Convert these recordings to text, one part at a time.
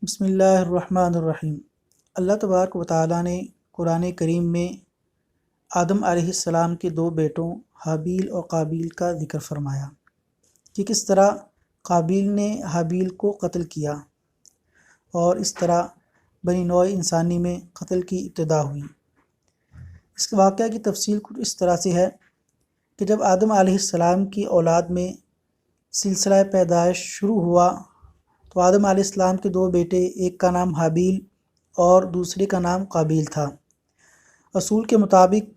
بسم اللہ الرحمن الرحیم۔ اللہ تبارک و تعالیٰ نے قرآن کریم میں آدم علیہ السلام کے دو بیٹوں حابیل اور قابیل کا ذکر فرمایا کہ کس طرح قابیل نے حابیل کو قتل کیا اور اس طرح بنی نوع انسانی میں قتل کی ابتدا ہوئی۔ اس واقعہ کی تفصیل کچھ اس طرح سے ہے کہ جب آدم علیہ السلام کی اولاد میں سلسلہ پیدائش شروع ہوا تو آدم علیہ السلام کے دو بیٹے، ایک کا نام حابیل اور دوسرے کا نام قابیل تھا۔ اصول کے مطابق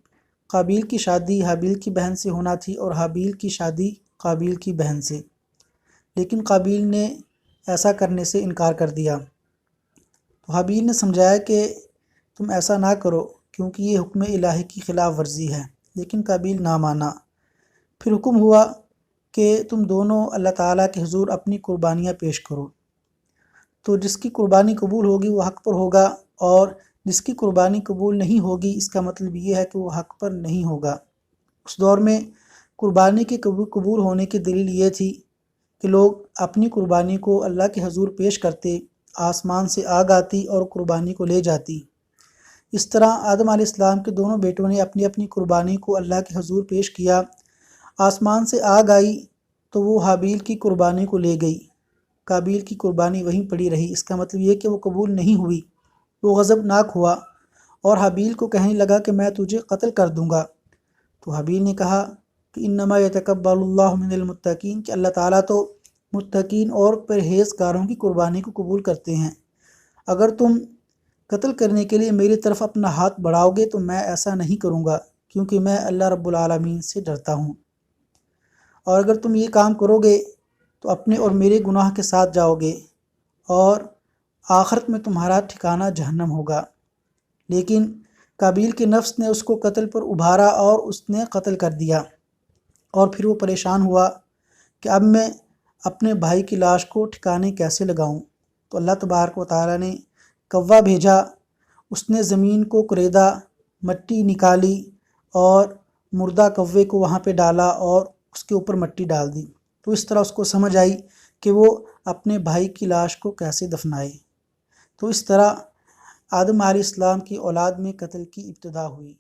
قابیل کی شادی حابیل کی بہن سے ہونا تھی اور حابیل کی شادی قابیل کی بہن سے، لیکن قابیل نے ایسا کرنے سے انکار کر دیا۔ تو حابیل نے سمجھایا کہ تم ایسا نہ کرو کیونکہ یہ حکم الہی کی خلاف ورزی ہے، لیکن قابیل نہ مانا۔ پھر حکم ہوا کہ تم دونوں اللہ تعالیٰ کے حضور اپنی قربانیاں پیش کرو، تو جس کی قربانی قبول ہوگی وہ حق پر ہوگا، اور جس کی قربانی قبول نہیں ہوگی اس کا مطلب یہ ہے کہ وہ حق پر نہیں ہوگا۔ اس دور میں قربانی کے قبول ہونے کی دلیل یہ تھی کہ لوگ اپنی قربانی کو اللہ کے حضور پیش کرتے، آسمان سے آگ آتی اور قربانی کو لے جاتی۔ اس طرح آدم علیہ السلام کے دونوں بیٹوں نے اپنی اپنی قربانی کو اللہ کے حضور پیش کیا۔ آسمان سے آگ آئی تو وہ حابیل کی قربانی کو لے گئی، قابیل کی قربانی وہیں پڑی رہی۔ اس کا مطلب یہ کہ وہ قبول نہیں ہوئی۔ وہ غضبناک ہوا اور حابیل کو کہنے لگا کہ میں تجھے قتل کر دوں گا۔ تو حابیل نے کہا کہ انما یتقبل اللہ من المتقین، کہ اللہ تعالیٰ تو متقین اور پرہیزگاروں کی قربانی کو قبول کرتے ہیں۔ اگر تم قتل کرنے کے لیے میری طرف اپنا ہاتھ بڑھاؤ گے تو میں ایسا نہیں کروں گا، کیونکہ میں اللہ رب العالمین سے ڈرتا ہوں، اور اگر تم یہ کام کرو گے تو اپنے اور میرے گناہ کے ساتھ جاؤ گے اور آخرت میں تمہارا ٹھکانہ جہنم ہوگا۔ لیکن قابیل کے نفس نے اس کو قتل پر ابھارا اور اس نے قتل کر دیا، اور پھر وہ پریشان ہوا کہ اب میں اپنے بھائی کی لاش کو ٹھکانے کیسے لگاؤں۔ تو اللہ تبارک و تعالیٰ نے کوا بھیجا، اس نے زمین کو کریدا، مٹی نکالی اور مردہ کوے کو وہاں پہ ڈالا اور اس کے اوپر مٹی ڈال دی۔ تو اس طرح اس کو سمجھ آئی کہ وہ اپنے بھائی کی لاش کو کیسے دفنائے۔ تو اس طرح آدم علیہ السلام کی اولاد میں قتل کی ابتدا ہوئی۔